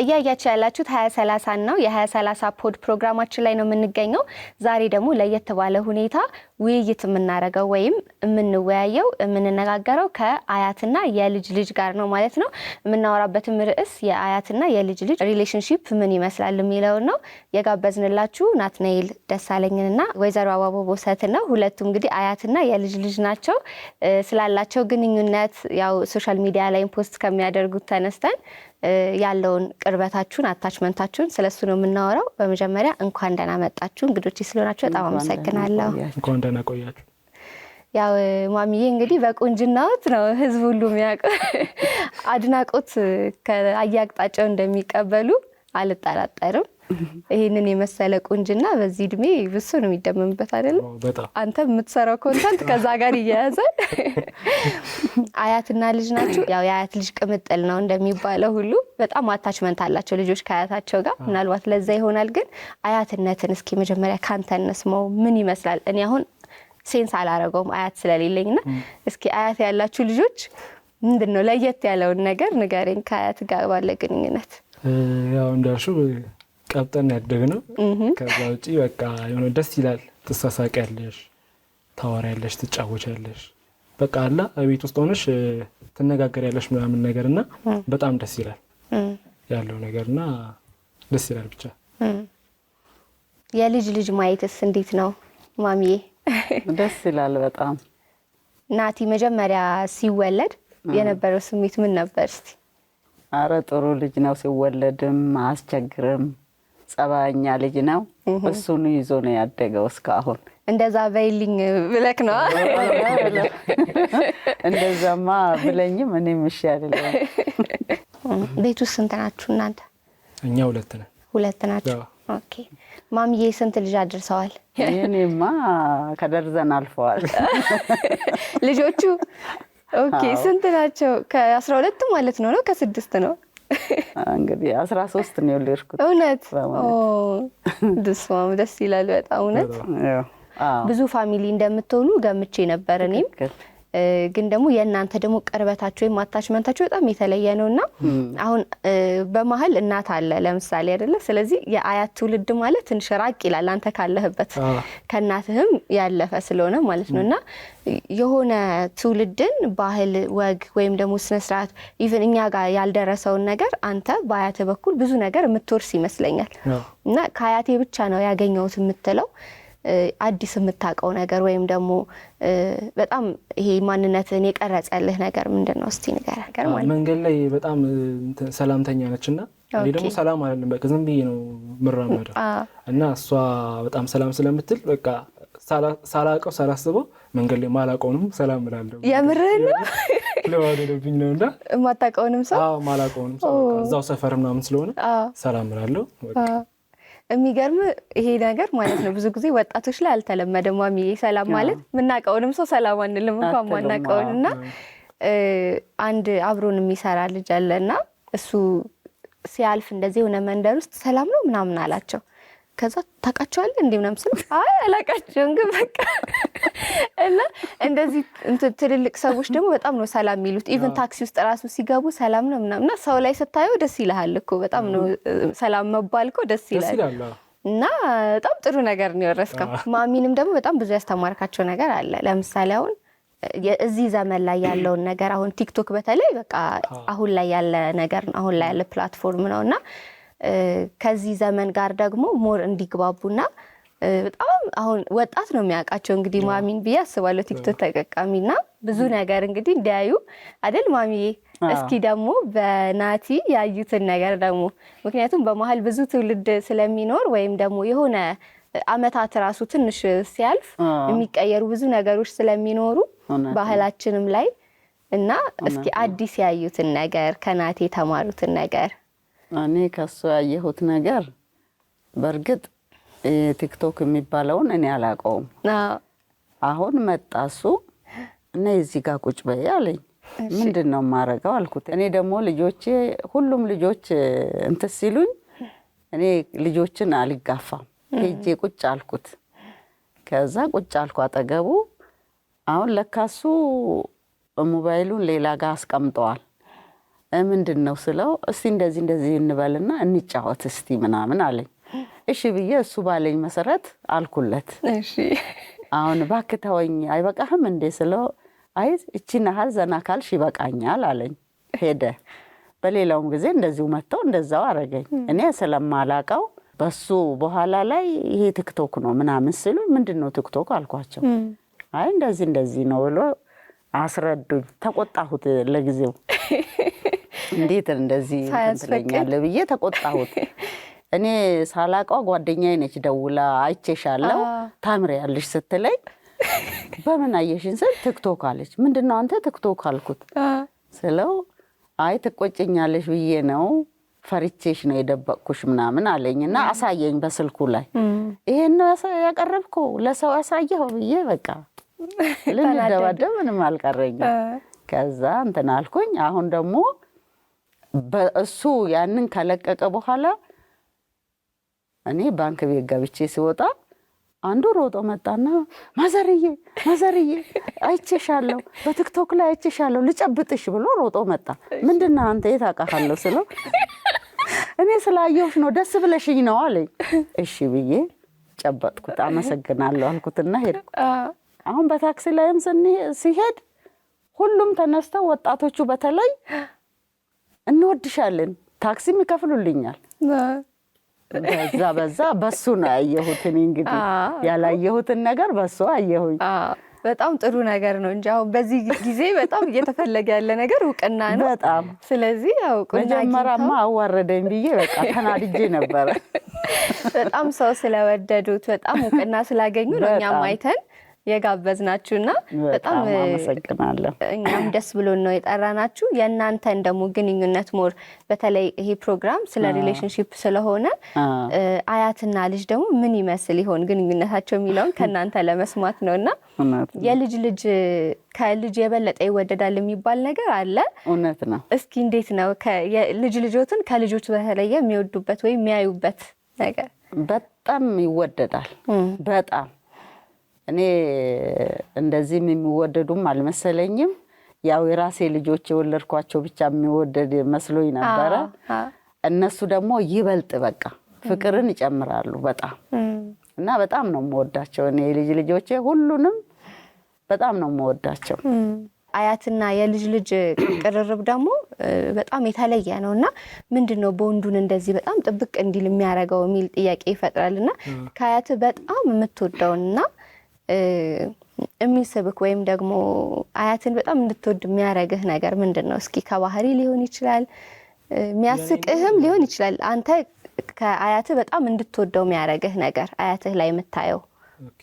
እያያችሁ ያላችሁት 2030 ነው። የ2030 ፖድ ፕሮግራማችን ላይ ነው የምንገኘው። ዛሬ ደግሞ ለየት ባለ ሁኔታ ውይይት የምናደርገው ወይም የምንወያየው የምንነጋገረው ከአያትና የልጅ ልጅ ጋር ነው ማለት ነው። የምናወራበትም ርዕስ የአያትና የልጅ ልጅ ሪሌሽንሺፕ ምን ይመስላል የሚለው ነው። የጋበዝንላችሁ ናትናኤል ደሳለኝንና ወይዘሮ አበባ ቦሰትን ነው። ሁለቱም እንግዲህ አያትና የልጅ ልጅ ናቸው። ስላላቸው ግንኙነት ያው ሶሻል ሚዲያ ላይ ፖስት ከሚያደርጉት ተነስተን ያለውን ቅርበታችሁን አታችመንታችሁን ስለሱ ነው የምናወራው። በመጀመሪያ እንኳን ደህና መጣችሁ እንግዶች ስለሆናችሁ በጣም አመሰግናለሁ። እንኳን ደህና ቆያችሁ። ያው ማሚዬ እንግዲህ በቁንጅናዎት ነው ህዝብ ሁሉ የሚያውቀው። አድናቆት ከአያቅጣጫው እንደሚቀበሉ አልጠራጠርም። ይሄንን የመሰለ ቁንጅና በዚህ እድሜ ብሶ ነው የሚደመምበት አይደል? አንተ የምትሰራው ኮንተንት ከዛ ጋር ይያያዛል። አያትና ልጅ ናቸው። ያው የአያት ልጅ ቅምጥል ነው እንደሚባለው ሁሉ በጣም አታችመንት አላቸው ልጆች ከአያታቸው ጋር። ምናልባት ለዛ ይሆናል። ግን አያትነትን እስኪ መጀመሪያ ካንተ እንስማው። ምን ይመስላል? እኔ አሁን ሴንስ አላረገውም አያት ስለሌለኝና እስኪ አያት ያላችሁ ልጆች ምንድነው ለየት ያለውን ነገር ንገረኝ ከአያት ጋር ባለ ግንኙነት። ያው እንዳልሽው ቀብጠን ያደግነው። ከዛ ውጪ በቃ የሆነ ደስ ይላል። ትሳሳቂያለሽ፣ ታወሪያለሽ፣ ትጫወቻለሽ። በቃ አላ ቤት ውስጥ ሆነሽ ትነጋገሪያለሽ ምናምን ነገርና በጣም ደስ ይላል ያለው ነገርና ደስ ይላል ብቻ። የልጅ ልጅ ማየትስ እንዴት ነው ማሚዬ? ደስ ይላል በጣም። ናቲ መጀመሪያ ሲወለድ የነበረው ስሜት ምን ነበር እስቲ? አረ ጥሩ ልጅ ነው። ሲወለድም አያስቸግርም። ጸባኛ ልጅ ነው። እሱን ይዞ ነው ያደገው እስካሁን። እንደዛ በይልኝ ብለክ ነው? እንደዛማ ብለኝም እኔም እሺ አይደለም። ቤት ውስጥ ስንት ናችሁ እናንተ? እኛ ሁለት ነን። ሁለት ናችሁ? ኦኬ። ማሚዬ ስንት ልጅ አድርሰዋል? እኔማ ከደርዘን አልፈዋል ልጆቹ። ኦኬ። ስንት ናቸው? ከ12 ማለት ነው ከ6 ነው? እንግዲህ 13 ነው የወለድኩት። እውነት? ደስ ይላል በጣም እውነት። ብዙ ፋሚሊ እንደምትሆኑ ገምቼ ነበር እኔም። ግን ደግሞ የእናንተ ደግሞ ቅርበታችሁ ወይም አታችመንታችሁ በጣም የተለየ ነውና አሁን በመሀል እናት አለ ለምሳሌ አይደለ? ስለዚህ የአያት ትውልድ ማለት ትንሽ ራቅ ይላል አንተ ካለህበት ከእናትህም ያለፈ ስለሆነ ማለት ነውና የሆነ ትውልድን ባህል ወግ ወይም ደግሞ ስነ ስርዓት ኢቭን እኛ ጋር ያልደረሰውን ነገር አንተ በአያት በኩል ብዙ ነገር የምትወርስ ይመስለኛል። እና ከአያቴ ብቻ ነው ያገኘሁት የምትለው አዲስ የምታውቀው ነገር ወይም ደግሞ በጣም ይሄ ማንነትን የቀረጸልህ ነገር ምንድነው እስቲ ንገረኝ። ማለት መንገድ ላይ በጣም ሰላምተኛ ነችና እኔ ደግሞ ሰላም አይደለም በቃ ዝም ብዬ ነው ምራመደው እና እሷ በጣም ሰላም ስለምትል በቃ ሳላውቀው ሳላስበው መንገድ ላይ ማላውቀውንም ሰላም እላለሁ። የምርህ ነው? ለወደደብኝ ነውና ማታውቀውንም ሰው ማላውቀውንም ሰው እዛው ሰፈር ምናምን ስለሆነ ሰላም እላለሁ በቃ። የሚገርም ይሄ ነገር ማለት ነው። ብዙ ጊዜ ወጣቶች ላይ አልተለመደም ማሚዬ ሰላም ማለት። ምናውቀውንም ሰው ሰላም አንልም እንኳን ማናውቀውንና አንድ አብሮን የሚሰራ ልጅ አለና እሱ ሲያልፍ እንደዚህ የሆነ መንደር ውስጥ ሰላም ነው ምናምን አላቸው። ከዛ ታውቃቸዋለህ እንዴ ምናምን ስለ አይ አላውቃቸውም ግን በቃ እና እንደዚህ ትልልቅ ሰዎች ደግሞ በጣም ነው ሰላም የሚሉት። ኢቭን ታክሲ ውስጥ ራሱ ሲገቡ ሰላም ነው ምናምን እና ሰው ላይ ስታየው ደስ ይልሃል እኮ በጣም ነው ሰላም መባል እኮ ደስ ይላል። እና በጣም ጥሩ ነገር ነው የወረስከው። ማሚንም ደግሞ በጣም ብዙ ያስተማርካቸው ነገር አለ። ለምሳሌ አሁን እዚህ ዘመን ላይ ያለውን ነገር አሁን ቲክቶክ በተለይ በቃ አሁን ላይ ያለ ነገር ነው፣ አሁን ላይ ያለ ፕላትፎርም ነውና ከዚህ ዘመን ጋር ደግሞ ሞር እንዲግባቡና በጣም አሁን ወጣት ነው የሚያውቃቸው እንግዲህ ማሚን ብዬ አስባለሁ ቲክቶክ ተጠቃሚና ብዙ ነገር እንግዲህ እንዲያዩ አይደል ማሚዬ? እስኪ ደግሞ በናቲ ያዩትን ነገር ደግሞ ምክንያቱም በመሀል ብዙ ትውልድ ስለሚኖር ወይም ደግሞ የሆነ አመታት ራሱ ትንሽ ሲያልፍ የሚቀየሩ ብዙ ነገሮች ስለሚኖሩ ባህላችንም ላይ እና እስኪ አዲስ ያዩትን ነገር ከናቲ የተማሩትን ነገር። እኔ ከሱ ያየሁት ነገር በእርግጥ ቲክቶክ የሚባለውን እኔ አላውቀውም። አሁን መጣሱ እና እዚህ ጋር ቁጭ በይ አለኝ። ምንድነው ማረጋው አልኩት። እኔ ደግሞ ልጆቼ ሁሉም ልጆች እንትን ሲሉኝ እኔ ልጆችን አልጋፋም። ሄጄ ቁጭ አልኩት። ከዛ ቁጭ አልኩ አጠገቡ። አሁን ለካሱ ሞባይሉን ሌላ ጋር አስቀምጠዋል። ምንድነው ስለው እስቲ እንደዚህ እንበልና እንጫወት እስቲ ምናምን አለኝ። እሺ ብዬ እሱ ባለኝ መሰረት አልኩለት። እሺ አሁን እባክህ ተወኝ አይበቃህም እንዴ ስለው አይ እቺን ያህል ዘና ካልሽ ይበቃኛል አለኝ። ሄደ። በሌላውም ጊዜ እንደዚሁ መጥተው እንደዛው አረገኝ። እኔ ስለማላቀው በሱ በኋላ ላይ ይሄ ቲክቶክ ነው ምናምን ስሉ ምንድነው ቲክቶክ አልኳቸው። አይ እንደዚህ ነው ብሎ አስረዱኝ። ተቆጣሁት ለጊዜው። እንዴት እንደዚህ ትለኛለህ ብዬ ተቆጣሁት። እኔ ሳላቀው ጓደኛዬ ነች ደውላ አይቼሻለሁ ታምሪያለሽ ስትለኝ በምን አየሽን ስል ቲክቶክ አለች። ምንድነው አንተ ቲክቶክ አልኩት። ስለው አይ ትቆጭኛለሽ ብዬ ነው ፈርቼሽ ነው የደበቅኩሽ ምናምን አለኝና አሳየኝ በስልኩ ላይ። ይሄን ነው ያቀረብከው ለሰው ያሳየው ብዬ በቃ ልንደባደብ ምንም አልቀረኝም። ከዛ እንትን አልኩኝ። አሁን ደግሞ በእሱ ያንን ከለቀቀ በኋላ እኔ ባንክ ቤት ገብቼ ሲወጣ አንዱ ሮጦ መጣና ማዘርዬ አይቼሻለሁ በቲክቶክ ላይ አይቼሻለሁ ልጨብጥሽ ብሎ ሮጦ መጣ። ምንድነው አንተ የት አውቃለሁ ስለው እኔ ስላየሁሽ ነው ደስ ብለሽኝ ነው አለኝ። እሺ ብዬ ጨበጥኩት። አመሰግናለሁ አልኩትና ሄድኩ። አሁን በታክሲ ላይም ሲሄድ ሁሉም ተነስተው ወጣቶቹ በተለይ እንወድሻለን ታክሲም ይከፍሉልኛል። በዛ በሱ ነው ያየሁት። እኔ እንግዲህ ያላየሁትን ነገር በሱ አየሁኝ። በጣም ጥሩ ነገር ነው እንጂ አሁን በዚህ ጊዜ በጣም እየተፈለገ ያለ ነገር እውቅና ነው በጣም። ስለዚህ ያው መጀመሪያማ አዋረደኝ ብዬ በቃ ተናድጄ ነበር። በጣም ሰው ስለወደዱት በጣም እውቅና ስላገኙ ነው እኛም አይተን የጋበዝናችሁና በጣም አመሰግናለሁ። እኛም ደስ ብሎን ነው የጠራናችሁ። የእናንተን ደግሞ ግንኙነት ሞር በተለይ ይሄ ፕሮግራም ስለ ሪሌሽንሺፕ ስለሆነ አያትና ልጅ ደግሞ ምን ይመስል ይሆን ግንኙነታቸው የሚለውን ከእናንተ ለመስማት ነውና የልጅ ከልጅ የበለጠ ይወደዳል የሚባል ነገር አለ። እውነት ነው። እስኪ እንዴት ነው ልጆትን ከልጆች በተለየ የሚወዱበት ወይ የሚያዩበት ነገር? በጣም ይወደዳል በጣም። እኔ እንደዚህም የሚወደዱም አልመሰለኝም። ያው የራሴ ልጆች የወለድኳቸው ብቻ የሚወደድ መስሎኝ ነበረ። እነሱ ደግሞ ይበልጥ በቃ ፍቅርን ይጨምራሉ በጣም እና በጣም ነው የምወዳቸው። እኔ ልጆቼ ሁሉንም በጣም ነው የምወዳቸው። አያትና የልጅ ቅርርብ ደግሞ በጣም የተለየ ነውና ምንድነው በወንዱን እንደዚህ በጣም ጥብቅ እንዲል የሚያረጋው የሚል ጥያቄ ይፈጥራልና ከአያት በጣም የምትወደውና የሚስብክ ወይም ደግሞ አያትን በጣም እንድትወድ የሚያረግህ ነገር ምንድነው? እስኪ ከባህሪ ሊሆን ይችላል የሚያስቅህም ሊሆን ይችላል። አንተ ከአያትህ በጣም እንድትወደው የሚያረግህ ነገር አያትህ ላይ የምታየው? ኦኬ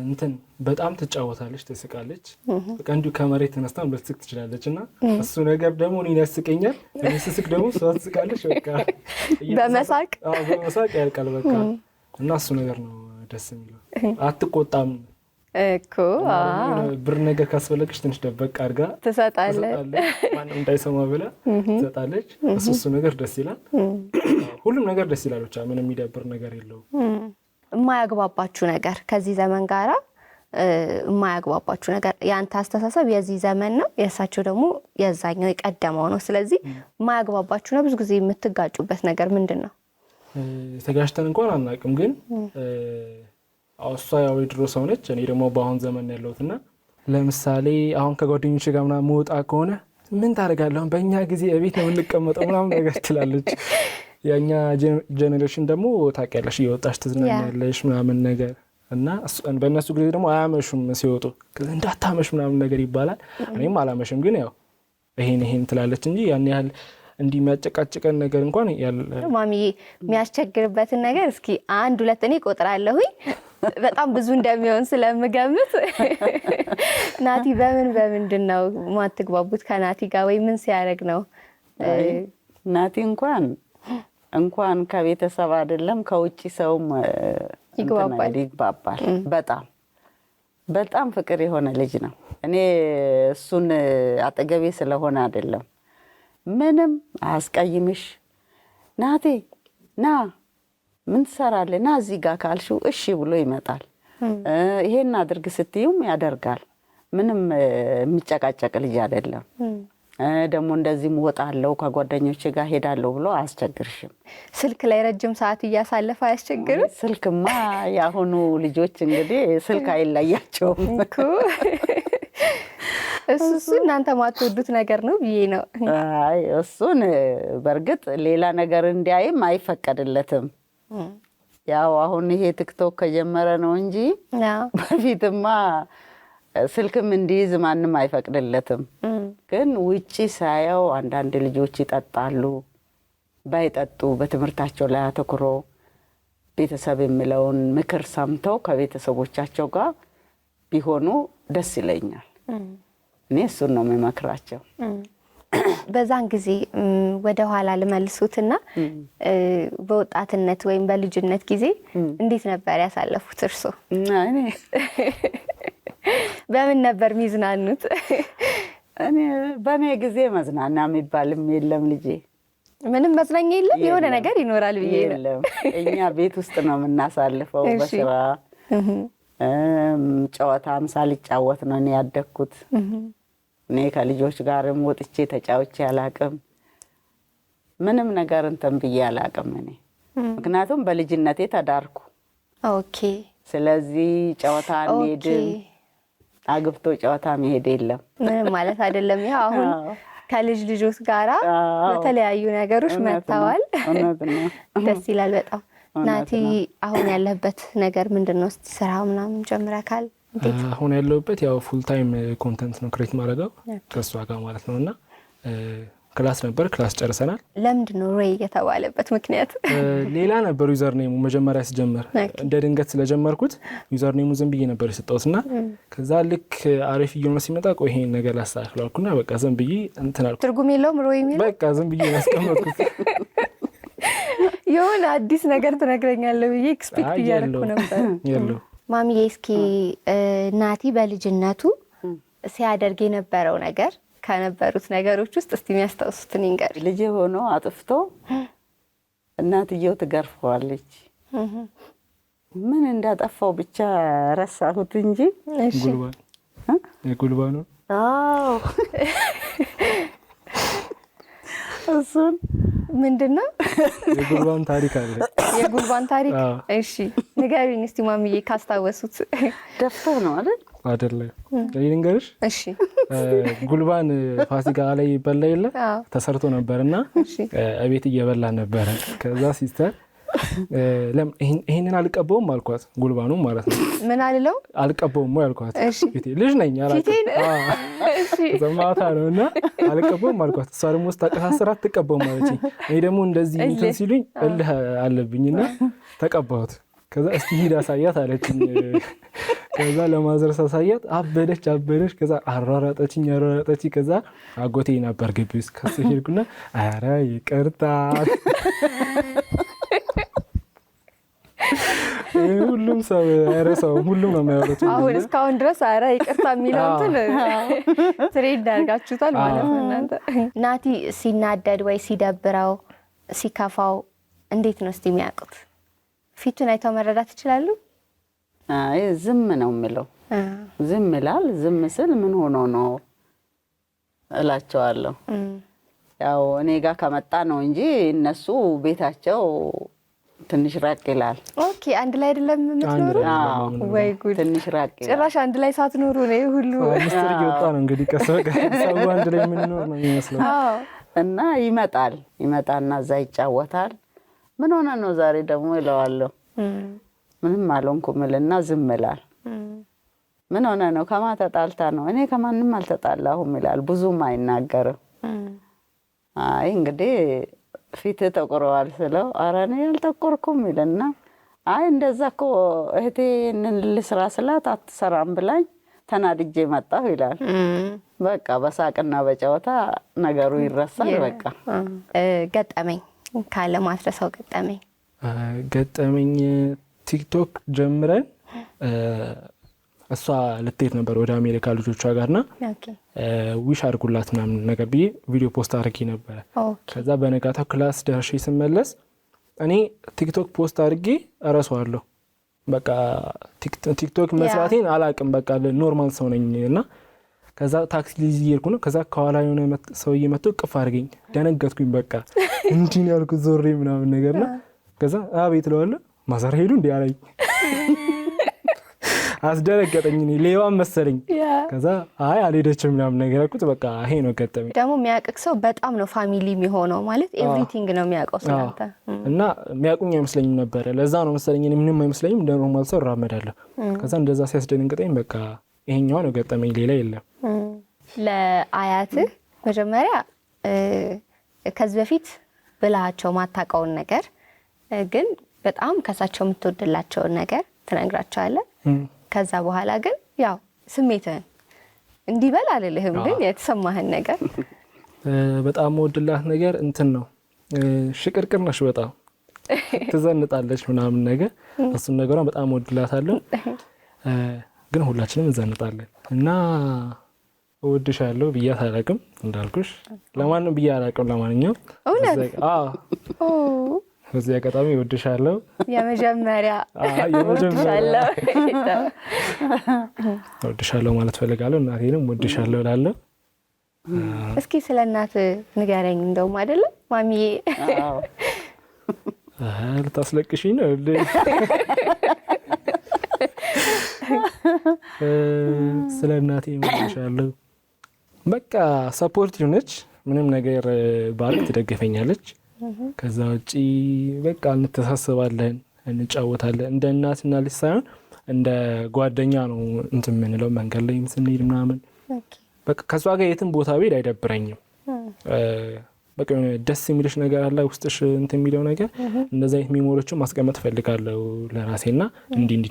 እንትን በጣም ትጫወታለች፣ ትስቃለች። በቃ እንዲሁ ከመሬት ተነስታ ልትስቅ ትችላለችና እሱ ነገር ደግሞ እኔን ያስቀኛል። እኔ ስስቅ ደግሞ እሷ ትስቃለች። በቃ በመሳቅ ያልቃል በቃ እና እሱ ነገር ነው ደስ የሚለው። አትቆጣም እኮ ብር ነገር ካስፈለገች ትንሽ ደበቅ አድርጋ ትሰጣለች። ማንም እንዳይሰማ ብላ ትሰጣለች። እሱ ነገር ደስ ይላል። ሁሉም ነገር ደስ ይላል። ብቻ ምንም የሚደብር ነገር የለውም። የማያግባባችሁ ነገር ከዚህ ዘመን ጋራ የማያግባባችሁ ነገር ያንተ አስተሳሰብ የዚህ ዘመን ነው፣ የእሳቸው ደግሞ የዛኛው የቀደመው ነው። ስለዚህ የማያግባባችሁ ነው ብዙ ጊዜ የምትጋጩበት ነገር ምንድን ነው? ተጋጭተን እንኳን አናውቅም፣ ግን እሷ ያው የድሮ ሰው ነች፣ እኔ ደግሞ በአሁን ዘመን ያለሁትና ለምሳሌ አሁን ከጓደኞቼ ጋር ምናምን መውጣ ከሆነ ምን ታደርጋለህ በእኛ ጊዜ እቤት ነው የምንቀመጠው ምናምን ነገር ትላለች። የኛ ጄኔሬሽን ደግሞ ታውቂያለሽ እየወጣሽ ትዝናኛለሽ ምናምን ነገር እና በእነሱ ጊዜ ደግሞ አያመሹም ሲወጡ እንዳታመሽ ምናምን ነገር ይባላል። እኔም አላመሽም፣ ግን ያው ይሄን ትላለች እንጂ ያን ያህል እንዲህ የሚያጨቃጭቀን ነገር እንኳን ያለ ማሚዬ የሚያስቸግርበትን ነገር እስኪ አንድ ሁለት እኔ እቆጥራለሁኝ በጣም ብዙ እንደሚሆን ስለምገምት። ናቲ በምንድን ነው ማትግባቡት ከናቲ ጋር ወይ ምን ሲያደርግ ነው? ናቲ እንኳን ከቤተሰብ አይደለም ከውጪ ሰውም ይግባባል። በጣም ፍቅር የሆነ ልጅ ነው። እኔ እሱን አጠገቤ ስለሆነ አይደለም ምንም አስቀይምሽ ናቲ ና ምን ትሰራለህ ና እዚህ ጋር ካልሽው እሺ ብሎ ይመጣል። ይሄን አድርግ ስትዩም ያደርጋል። ምንም የሚጨቃጨቅ ልጅ አይደለም ደግሞ እንደዚህም እወጣለሁ ከጓደኞቼ ጋር ሄዳለሁ ብሎ አያስቸግርሽም። ስልክ ላይ ረጅም ሰዓት እያሳለፈ አያስቸግርም? ስልክማ የአሁኑ ልጆች እንግዲህ ስልክ አይለያቸውም እኮ። እሱ እናንተ ማትወዱት ነገር ነው ብዬ ነው። አይ እሱን በእርግጥ ሌላ ነገር እንዲያይም አይፈቀድለትም። ያው አሁን ይሄ ቲክቶክ ከጀመረ ነው እንጂ በፊትማ ስልክም እንዲይዝ ማንም አይፈቅድለትም። ግን ውጪ ሳየው አንዳንድ ልጆች ይጠጣሉ። ባይጠጡ በትምህርታቸው ላይ አተኩሮ ቤተሰብ የሚለውን ምክር ሰምተው ከቤተሰቦቻቸው ጋር ቢሆኑ ደስ ይለኛል። እኔ እሱን ነው የምመክራቸው። በዛን ጊዜ ወደ ኋላ ልመልሱትና በወጣትነት ወይም በልጅነት ጊዜ እንዴት ነበር ያሳለፉት እርሶ? እኔ በምን ነበር ሚዝናኑት? እኔ በኔ ጊዜ መዝናና የሚባልም የለም ልጄ። ምንም መዝናኛ የለም? የሆነ ነገር ይኖራል ብዬ ነው። የለም፣ እኛ ቤት ውስጥ ነው የምናሳልፈው። በስራ ጨዋታም ሳልጫወት ነው እኔ ያደግኩት። እኔ ከልጆች ጋርም ወጥቼ ተጫውቼ አላቅም። ምንም ነገር እንትን ብዬ አላቅም እኔ። ምክንያቱም በልጅነቴ ተዳርኩ። ኦኬ። ስለዚህ ጨዋታ እንሄድም፣ አግብቶ ጨዋታ መሄድ የለም። ምንም ማለት አይደለም። ያው አሁን ከልጅ ልጆች ጋራ በተለያዩ ነገሮች መጥተዋል። ደስ ይላል በጣም። ናቲ አሁን ያለበት ነገር ምንድነው? እስቲ ስራ ምናምን ጀምረካል? አሁን ያለሁበት ያው ፉል ታይም ኮንተንት ነው ክሬት ማድረገው ከሷ ጋር ማለት ነውና ክላስ ነበር፣ ክላስ ጨርሰናል። ለምንድነው ሬይ የተባለበት ምክንያት? ሌላ ነበር ዩዘር ኔሙ መጀመሪያ ሲጀመር እንደ ድንገት ስለጀመርኩት ዩዘር ኔሙ ዝም ብዬ ነበር የሰጠሁትና ከዛ ልክ አሪፍ እየሆነ ሲመጣ ቆይ ይሄን ነገር ላስተካክለውና በቃ ዝም ብዬ እንትን አልኩ። ትርጉም የለውም ሬይ የሚለው በቃ ዝም ብዬ ያስቀመጥኩት። የሆነ አዲስ ነገር ትነግረኛለህ ብዬ ኤክስፔክት እያደረኩ ነበር። የለው ማሚዬ፣ እስኪ ናቲ በልጅነቱ ሲያደርግ የነበረው ነገር ከነበሩት ነገሮች ውስጥ እስቲ የሚያስታውሱትን ይንገር። ልጅ ሆኖ አጥፍቶ እናትየው ትገርፈዋለች። ምን እንዳጠፋው ብቻ ረሳሁት እንጂ ጉልባን የጉልባኑ አዎ እሱን ምንድነው? የጉልባን ታሪክ አለ። የጉልባን ታሪክ? እሺ ንገሪኝ እስቲ ማሚዬ ካስታወሱት። ደፍቶ ነው አይደል? አይደለም ልንገርሽ። እሺ ጉልባን ፋሲካ ላይ ይበላ የለ ተሰርቶ ነበርና እቤት እየበላ ነበር። ከዛ ሲስተር ለምን ይሄንን አልቀበውም አልኳት። ጉልባኑ ማለት ነው። ምን አልለው? አልቀበውም ወይ አልኳት። እሺ ልጅ ነኝ አላልኩት። እሺ ዘማታ ነውና አልቀበውም አልኳት። እሷ ደግሞ ስታቀሳስራት ትቀበው ማለች። እኔ ደግሞ እንደዚህ እንትን ሲሉኝ እልህ አለብኝና ተቀባሁት። ከዛ እስቲ ሂድ አሳያት አለችኝ። ከዛ ለማዘር ሳሳያት አበደች። ከዛ አሯራጠችኝ። ከዛ አጎቴ ነበር ግቢ ውስጥ ከሱ ሄድኩና ኧረ ይቅርታ ሁሉም ሰው አይረሳውም። ሁሉም ነው የሚያወሩት። አሁን እስካሁን ድረስ ኧረ ይቅርታ የሚለው እንትን ትሬድ አድርጋችሁታል ማለት ነው እናንተ። ናቲ ሲናደድ ወይ ሲደብረው ሲከፋው እንዴት ነው እስቲ የሚያውቁት? ፊቱን አይተው መረዳት ይችላሉ? አይ ዝም ነው የሚለው። ዝም ይላል። ዝም ስል ምን ሆኖ ነው እላቸዋለሁ። ያው እኔ ጋር ከመጣ ነው እንጂ እነሱ ቤታቸው ትንሽ ራቅ ይላል። ኦኬ አንድ ላይ አይደለም የምትኖሩ? ወይ ጉድ! ትንሽ ራቅ ይላል። ጭራሽ አንድ ላይ ሳትኖሩ ነው ሁሉ ሚስጥር እየወጣ ነው እንግዲህ ከሰው አንድ ላይ የምንኖር ነው የሚመስለው። እና ይመጣና እዛ ይጫወታል። ምን ሆነ ነው ዛሬ ደግሞ ይለዋለሁ። ምንም አልሆንኩም እልና ዝም ይላል። ምን ሆነ ነው? ከማን ተጣልታ ነው? እኔ ከማንም አልተጣላሁም ይላል። ብዙም አይናገርም። አይ እንግዲህ ፊት ተቆረዋል ስለው ኧረ እኔ አልተቆርኩም ይልና አይ እንደዛ እኮ እህቴ ልስራ ስላት አትሰራም ብላኝ ተናድጄ መጣሁ ይላል። በቃ በሳቅና በጨዋታ ነገሩ ይረሳል። በቃ ገጠመኝ ካለ ማስረሳው ገጠመኝ ቲክቶክ ጀምረን እሷ ልትሄድ ነበር ወደ አሜሪካ ልጆቿ ጋርና ዊሽ አድርጉላት ምናምን ነገር ብዬ ቪዲዮ ፖስት አድርጌ ነበር። ከዛ በነጋታው ክላስ ደርሼ ስመለስ እኔ ቲክቶክ ፖስት አድርጌ እረሳዋለሁ። በቃ ቲክቶክ መስራቴን አላቅም። በቃ ኖርማል ሰው ነኝና ከዛ ታክሲ ልይዝ እየሄድኩ ነው። ከዛ ከኋላ የሆነ ሰውዬ መጥቶ እቅፍ አድርገኝ። ደነገጥኩኝ። በቃ እንዲህ ነው ያልኩት ዞሬ ምናምን ነገርና ከዛ አቤት እለዋለሁ። ማዘር ሄዱ እንዴ አለኝ። አስደነገጠኝ። እኔ ሌዋም መሰለኝ። ከዛ አይ አልሄደችም ምናምን ነገር አልኩት። በቃ ይሄ ነው ገጠመኝ። ደግሞ የሚያውቅ ሰው በጣም ነው ፋሚሊ የሚሆነው ማለት ኤቭሪቲንግ ነው የሚያውቀው ስለአንተ እና የሚያውቁኝ አይመስለኝም ነበረ። ለዛ ነው መሰለኝ እኔ ምንም አይመስለኝም እንደ ኖርማል ሰው እራመዳለሁ። ከዛ እንደዛ ሲያስደነግጠኝ በቃ ይሄኛው ነው ገጠመኝ፣ ሌላ የለም። ለአያትህ መጀመሪያ ከዚህ በፊት ብላቸው ማታውቀውን ነገር ግን በጣም ከሳቸው የምትወድላቸውን ነገር ትነግራቸዋለህ። ከዛ በኋላ ግን ያው ስሜትህን እንዲበል አልልህም፣ ግን የተሰማህን ነገር በጣም ወድላት ነገር እንትን ነው። ሽቅርቅር ነሽ፣ በጣም ትዘንጣለች ምናምን ነገር። እሱን ነገሯን በጣም ወድላታለሁ። ግን ሁላችንም እንዘንጣለን እና እወድሻለሁ ብያት አላውቅም። እንዳልኩሽ ለማንም ብዬ አላውቅም። ለማንኛውም በዚህ አጋጣሚ እወድሻለሁ የመጀመሪያ እወድሻለሁ ማለት ፈልጋለሁ። እናቴንም እወድሻለሁ እላለሁ። እስኪ ስለ እናት ንገረኝ እንደውም አይደለም ማሚዬ። ልታስለቅሽኝ ነው? ስለ እናቴ እወድሻለሁ። በቃ ሰፖርቲቭ ነች። ምንም ነገር ባልክ ትደግፈኛለች። ከዛ ውጪ በቃ እንተሳሰባለን፣ እንጫወታለን። እንደ እናትና ልጅ ሳይሆን እንደ ጓደኛ ነው እንትን የምንለው። መንገድ ላይ ስንሄድ ምናምን በቃ ከሷ ጋር የትም ቦታ ብሄድ አይደብረኝም። በቃ ደስ የሚልሽ ነገር አለ ውስጥሽ እንትን የሚለው ነገር። እንደዛ አይነት ሜሞሪዎችን ማስቀመጥ ፈልጋለሁ ለራሴና እንዲህ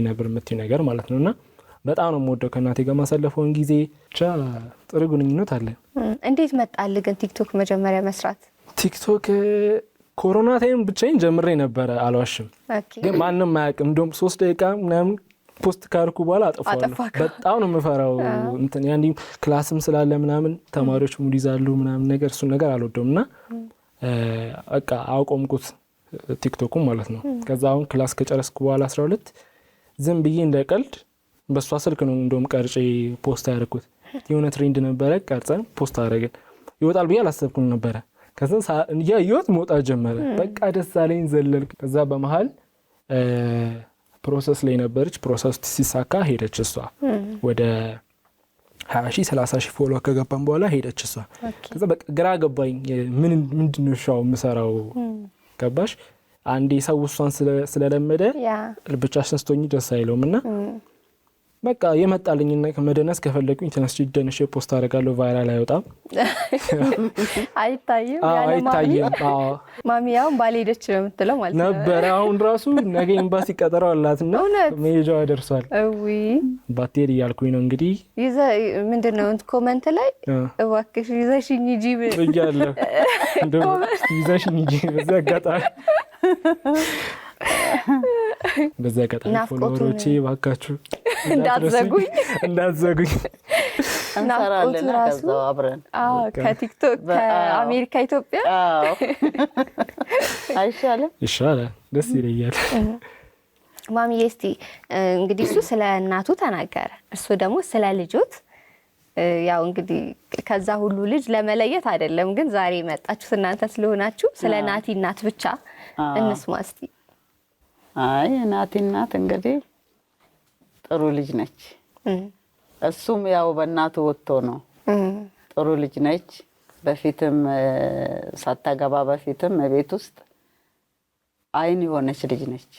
ነበር የምትይው ነገር ማለት ነውና በጣም ነው የምወደው ከእናቴ ጋር ማሳለፈውን ጊዜ። ብቻ ጥሩ ግንኙነት አለ። እንዴት መጣልህ ግን ቲክቶክ መጀመሪያ መስራት? ቲክቶክ ኮሮና ታይም ብቻዬን ጀምሬ ነበረ፣ አልዋሽም። ግን ማንም አያውቅም። እንደውም 3 ደቂቃ ምናምን ፖስት ካርኩ በኋላ አጠፋለሁ። በጣም ነው የምፈራው። እንትን ያንዲ ክላስም ስላለ ምናምን ተማሪዎች ሙድ ይዛሉ ምናምን ነገር፣ እሱን ነገር አልወደውም እና በቃ አቆምኩት ቲክቶኩን ማለት ነው። ከዛ አሁን ክላስ ከጨረስኩ በኋላ 12 ዝም ብዬ እንደቀልድ በሷ ስልክ ነው እንደውም ቀርጬ ፖስት ያደረኩት። የሆነ ትሬንድ ነበረ፣ ቀርጸን ፖስት አደረግን። ይወጣል ብዬ አላሰብኩም ነበረ። ከዛ ያየሁት መውጣት ጀመረ። በቃ ደስ አለኝ፣ ዘለልኩ። ከዛ በመሃል ፕሮሰስ ላይ ነበረች። ፕሮሰስ ሲሳካ ሄደች እሷ። ወደ 20,000 30,000 ፎሎ ከገባን በኋላ ሄደች እሷ። ከዛ በቃ ግራ ገባኝ። ምንድነው ሻው የምሰራው? ገባሽ? አንዴ ሰው እሷን ስለለመደ ብቻሽን ስትሆኚ ደስ አይለውም እና በቃ የመጣልኝና ከመደነስ ከፈለኩኝ ተነስቼ ደንሼ ፖስት አደርጋለሁ። ቫይራል አይወጣም፣ አይታይም። ማሚያው ባልሄደች ነው የምትለው ማለት ነበር። አሁን ራሱ ነገ ኤምባሲ ቀጠሮ አላትና መሄጃዋ ደርሷል። ባትሄድ እያልኩኝ ነው እንግዲህ። ምንድነው ኮመንት ላይ እባክሽ ይዘሽኝ ሂጂ ብያለሁ። ይዘሽኝ ሂጂ በዛ አጋጣሚ ፎሎወሮቼ እባካችሁ እንዳትዘጉኝ እንሰራለን። ከዛው አብረን ከቲክቶክ ከአሜሪካ ኢትዮጵያ አይሻልም? ይሻላል፣ ደስ ይለኛል። ማሚዬ እስቲ እንግዲህ እሱ ስለ እናቱ ተናገረ፣ እሱ ደግሞ ስለ ልጆት። ያው እንግዲህ ከዛ ሁሉ ልጅ ለመለየት አይደለም፣ ግን ዛሬ መጣችሁ እናንተ ስለሆናችሁ ስለ ናቲ እናት ብቻ እንስማ እስቲ። አይ ናቲ እናት እንግዲህ ጥሩ ልጅ ነች። እሱም ያው በእናቱ ወጥቶ ነው። ጥሩ ልጅ ነች። በፊትም ሳታገባ በፊትም ቤት ውስጥ አይን የሆነች ልጅ ነች።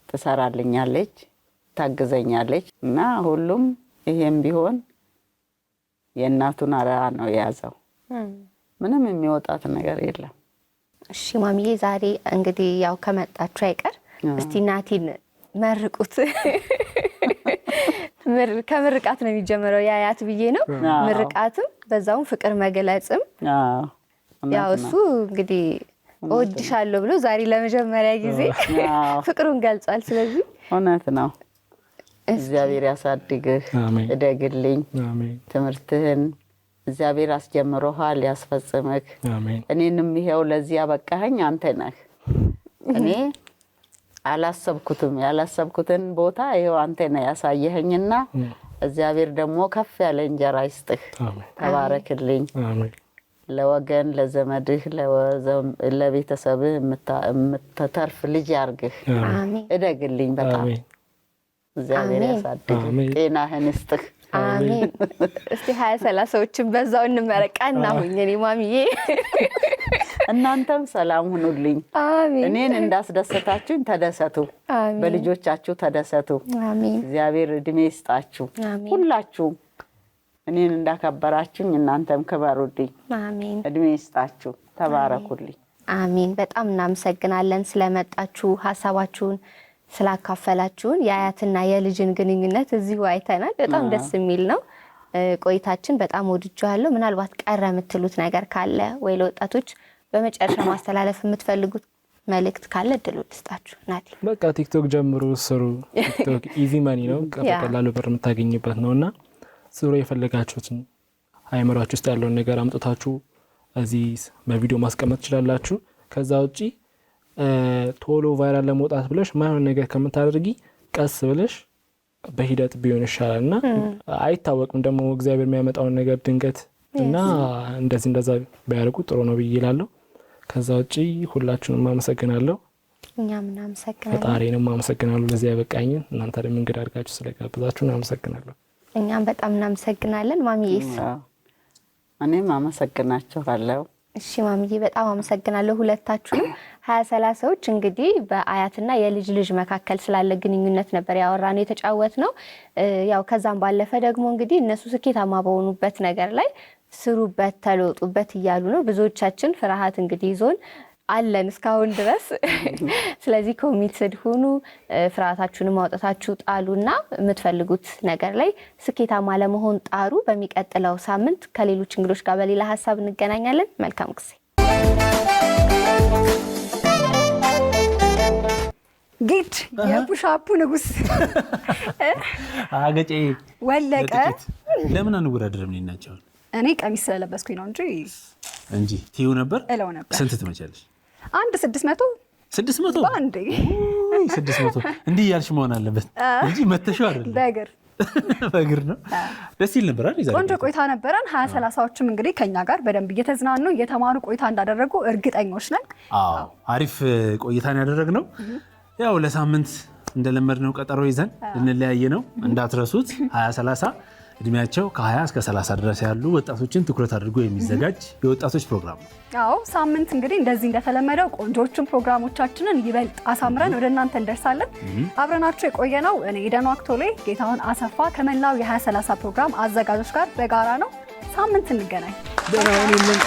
ትሰራልኛለች፣ ታግዘኛለች እና ሁሉም ይሄም ቢሆን የእናቱን አርአያ ነው የያዘው። ምንም የሚወጣት ነገር የለም። እሺ ማሚዬ ዛሬ እንግዲህ ያው ከመጣችሁ አይቀር እስቲ ናቲን መርቁት። ከምርቃት ነው የሚጀምረው፣ ያያት ብዬ ነው። ምርቃትም በዛውም ፍቅር መገለጽም። ያው እሱ እንግዲህ እወድሻለሁ ብሎ ዛሬ ለመጀመሪያ ጊዜ ፍቅሩን ገልጿል። ስለዚህ እውነት ነው። እግዚአብሔር ያሳድግህ፣ እደግልኝ። ትምህርትህን እግዚአብሔር አስጀምሮሃል፣ ያስፈጽምህ። እኔንም ይሄው ለዚህ ያበቃኸኝ አንተ ነህ። እኔ ያላሰብኩትን ቦታ ይሄው አንተ ነህ ያሳየኸኝና እግዚአብሔር ደግሞ ከፍ ያለ እንጀራ ይስጥህ። ተባረክልኝ። አሜን። ለወገን ለዘመድህ ለቤተሰብህ የምትተርፍ ልጅ ያርግህ። አሜን። እደግልኝ በጣም እግዚአብሔር ያሳድግህ። ጤናህን ይስጥህ። አሜን። እስቲ 20-30ዎችን በዛው እንመረቃና ሁኝ እኔ ማሚዬ እናንተም ሰላም ሁኑልኝ። አሜን። እኔን እንዳስደሰታችሁኝ ተደሰቱ። አሜን። በልጆቻችሁ ተደሰቱ። አሜን። እግዚአብሔር እድሜ ይስጣችሁ። አሜን። ሁላችሁም እኔን እንዳከበራችሁኝ እናንተም ክበሩልኝ። አሜን። እድሜ ይስጣችሁ። ተባረኩልኝ። አሜን። በጣም እናመሰግናለን ስለመጣችሁ ሀሳባችሁን ስላካፈላችሁን። የአያትና የልጅን ግንኙነት እዚሁ አይተናል። በጣም ደስ የሚል ነው ቆይታችን። በጣም ወድጃለሁ። ምናልባት ቀረ የምትሉት ነገር ካለ ወይ ለወጣቶች በመጨረሻ ማስተላለፍ የምትፈልጉት መልእክት ካለ እድሉ ልስጣችሁ። ናቲ በቃ ቲክቶክ ጀምሩ፣ ስሩ። ቲክቶክ ኢዚ መኒ ነው፣ በቀላሉ ብር የምታገኝበት ነውና ስሩ። የፈለጋችሁትን አይምሯችሁ ውስጥ ያለውን ነገር አምጥታችሁ እዚህ በቪዲዮ ማስቀመጥ ትችላላችሁ። ከዛ ውጪ ቶሎ ቫይራል ለመውጣት ብለሽ ማይሆን ነገር ከምታደርጊ ቀስ ብለሽ በሂደት ቢሆን ይሻላልና አይታወቅም ደግሞ እግዚአብሔር የሚያመጣውን ነገር ድንገት እና እንደዛ ቢያደርጉ ጥሩ ነው ብዬ እላለሁ። ከዛ ውጪ ሁላችሁንም አመሰግናለሁ። እኛም እናመሰግናለን። ፈጣሪንም አመሰግናለሁ ለዚህ ያበቃኝን። እናንተ ደግሞ እንግዳ አድርጋችሁ ስለጋበዛችሁን አመሰግናለሁ። እኛም በጣም እናመሰግናለን። ማሚዬስ? እኔም አመሰግናችኋለሁ። እሺ ማሚዬ በጣም አመሰግናለሁ ሁለታችሁንም። 20-30ዎች እንግዲህ በአያትና የልጅ ልጅ መካከል ስላለ ግንኙነት ነበር ያወራነው የተጫወትነው። ያው ከዛም ባለፈ ደግሞ እንግዲህ እነሱ ስኬታማ በሆኑበት ነገር ላይ ስሩበት፣ ተለውጡበት እያሉ ነው። ብዙዎቻችን ፍርሃት እንግዲህ ይዞን አለን እስካሁን ድረስ። ስለዚህ ኮሚትድ ሁኑ፣ ፍርሃታችሁን ማውጣታችሁ ጣሉና የምትፈልጉት ነገር ላይ ስኬታማ ለመሆን ጣሩ። በሚቀጥለው ሳምንት ከሌሎች እንግዶች ጋር በሌላ ሀሳብ እንገናኛለን። መልካም ጊዜ። ጌት የፑሻፑ ንጉስ አገጬ ወለቀ። ለምን አንወዳደርም? እናቸው እኔ ቀሚስ ስለለበስኩኝ ነው እንጂ ቲዩ ነበር እለው ነበር። ስንት ትመቻለሽ? 600 ባንዴ 600 እንዲህ ያልሽ መሆን አለበት እንጂ መተሽው አይደለም። በእግር ነው። ደስ ይል ነበር አይደል? ቆንጆ ቆይታ ነበረን። 20-30ዎችም እንግዲህ ከኛ ጋር በደንብ እየተዝናኑ እየተማሩ ቆይታ እንዳደረጉ እርግጠኞች ነን። አዎ አሪፍ ቆይታን ያደረግነው። ያው ለሳምንት እንደለመድነው ቀጠሮ ይዘን ልንለያየ ነው። እንዳትረሱት 20-30 እድሜያቸው ከ20 እስከ 30 ድረስ ያሉ ወጣቶችን ትኩረት አድርጎ የሚዘጋጅ የወጣቶች ፕሮግራም ነው። አዎ ሳምንት እንግዲህ እንደዚህ እንደተለመደው ቆንጆቹን ፕሮግራሞቻችንን ይበልጥ አሳምረን ወደ እናንተ እንደርሳለን። አብረናችሁ የቆየነው እኔ ኤደን ዋክቶሌ፣ ጌታሁን አሰፋ ከመላው የ20-30 ፕሮግራም አዘጋጆች ጋር በጋራ ነው። ሳምንት እንገናኝ። ደህና ሁኑልን።